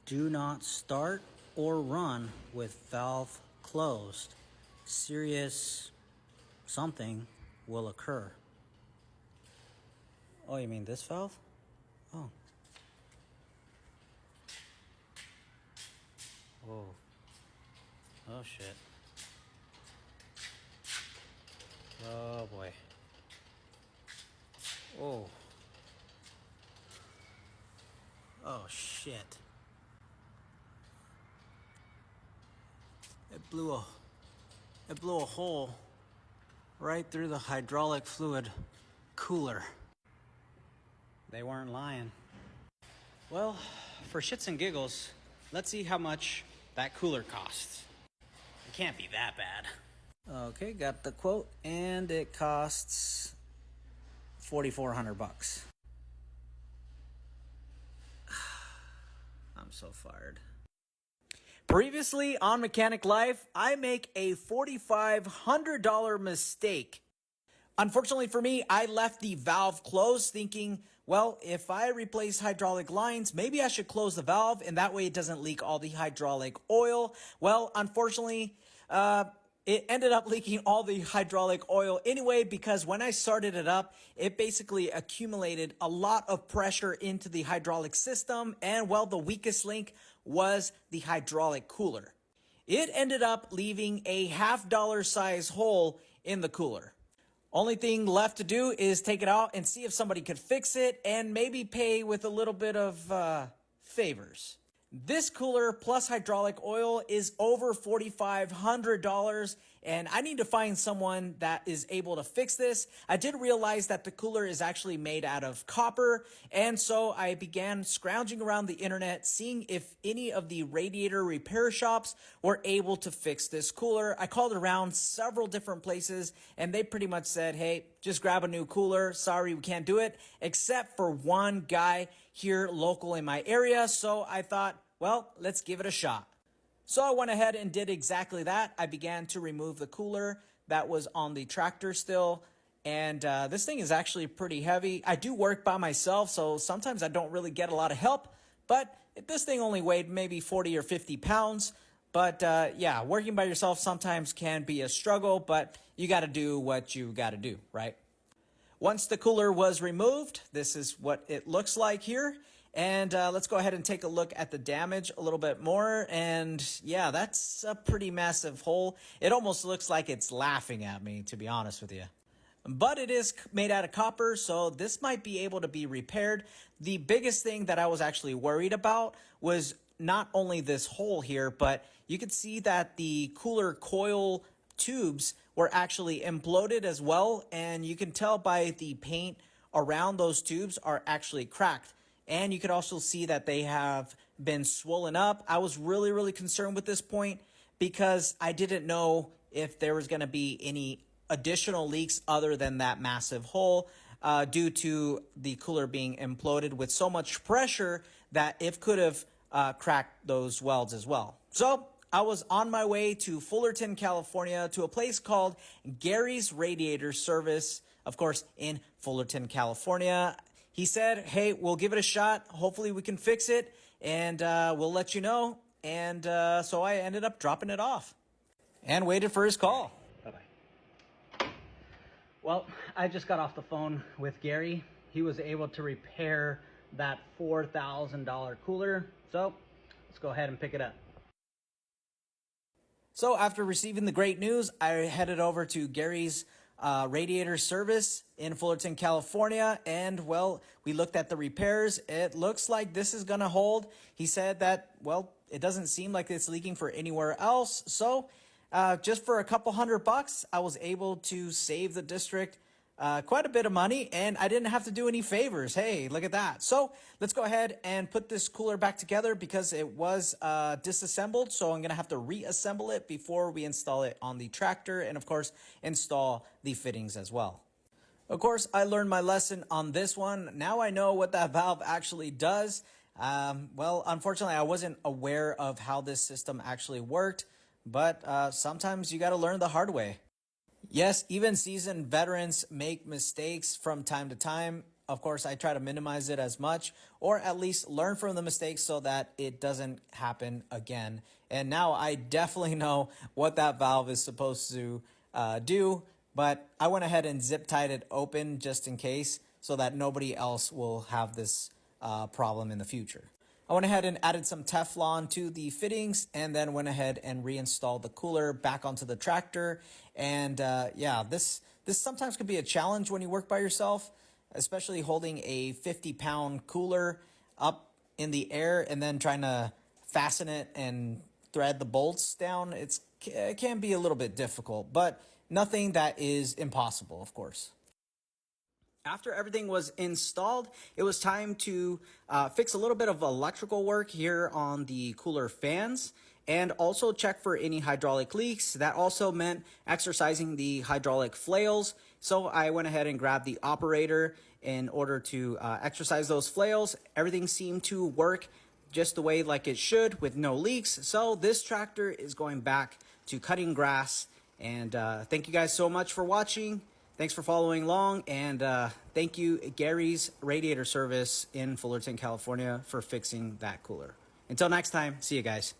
Do not start or run with valve closed. Serious something will occur. Oh, you mean this valve? Oh. Whoa. Oh, shit. Oh, boy. Oh. Oh, shit. It blew a hole right through the hydraulic fluid cooler. They weren't lying. Well, for shits and giggles, let's see how much that cooler costs. It can't be that bad. Okay, got the quote, and it costs $4,400. I'm so fired. Previously on Mechanic Life, I make a $4,500 mistake. Unfortunately for me, I left the valve closed thinking, well, if I replace hydraulic lines, maybe I should close the valve and that way it doesn't leak all the hydraulic oil. Well, unfortunately, it ended up leaking all the hydraulic oil anyway, because when I started it up, it basically accumulated a lot of pressure into the hydraulic system. And well, the weakest link was the hydraulic cooler. It ended up leaving a $50 size hole in the cooler. Only thing left to do is take it out and see if somebody could fix it and maybe pay with a little bit of favors. This cooler plus hydraulic oil is over $4,500, and I need to find someone that is able to fix this. I did realize that the cooler is actually made out of copper, and so I began scrounging around the internet, seeing if any of the radiator repair shops were able to fix this cooler. I called around several different places, and they pretty much said, hey, just grab a new cooler. Sorry, we can't do it, except for one guy here local in my area. So I thought, well, let's give it a shot. So I went ahead and did exactly that. I began to remove the cooler that was on the tractor still. And this thing is actually pretty heavy. I do work by myself, so sometimes I don't really get a lot of help. But this thing only weighed maybe 40 or 50 pounds. But yeah, working by yourself sometimes can be a struggle, but you got to do what you got to do, right? Once the cooler was removed, this is what it looks like here. And let's go ahead and take a look at the damage a little bit more. And yeah, that's a pretty massive hole. It almost looks like it's laughing at me, to be honest with you. But it is made out of copper, so this might be able to be repaired. The biggest thing that I was actually worried about was not only this hole here, but you could see that the cooler coil tubes were actually imploded as well. And you can tell by the paint around those tubes are actually cracked. And you could also see that they have been swollen up. I was really concerned with this point because I didn't know if there was going to be any additional leaks other than that massive hole due to the cooler being imploded with so much pressure that it could have cracked those welds as well. So I was on my way to Fullerton, California, to a place called Gary's Radiator Service, of course, in Fullerton, California. He said, hey, we'll give it a shot. Hopefully we can fix it, and we'll let you know. And so I ended up dropping it off and waited for his call. Bye-bye. Well, I just got off the phone with Gary. He was able to repair that $4,000 cooler. So let's go ahead and pick it up. So after receiving the great news, I headed over to Gary's radiator service in Fullerton, California. And well, we looked at the repairs. It looks like this is going to hold. He said that, well, it doesn't seem like it's leaking for anywhere else. So just for a couple $100, I was able to save the district quite a bit of money, and I didn't have to do any favors. Hey, look at that. So let's go ahead and put this cooler back together because it was disassembled. So I'm going to have to reassemble it before we install it on the tractor and, of course, install the fittings as well. Of course, I learned my lesson on this one. Now I know what that valve actually does. Well, unfortunately, I wasn't aware of how this system actually worked, but sometimes you got to learn the hard way. Yes, even seasoned veterans make mistakes from time to time. Of course, I try to minimize it as much, or at least learn from the mistakes so that it doesn't happen again. And now I definitely know what that valve is supposed to do, but I went ahead and zip tied it open just in case so that nobody else will have this problem in the future. I went ahead and added some Teflon to the fittings and then went ahead and reinstalled the cooler back onto the tractor. And yeah, this sometimes could be a challenge when you work by yourself, especially holding a 50-pound cooler up in the air and then trying to fasten it and thread the bolts down. It can be a little bit difficult, but nothing that is impossible, of course. After everything was installed, it was time to fix a little bit of electrical work here on the cooler fans and also check for any hydraulic leaks. That also meant exercising the hydraulic flails. So I went ahead and grabbed the operator in order to exercise those flails. Everything seemed to work just the way like it should with no leaks. So this tractor is going back to cutting grass. And thank you guys so much for watching. Thanks for following along, and thank you, Gary's Radiator Service in Fullerton, California, for fixing that cooler. Until next time, see you guys.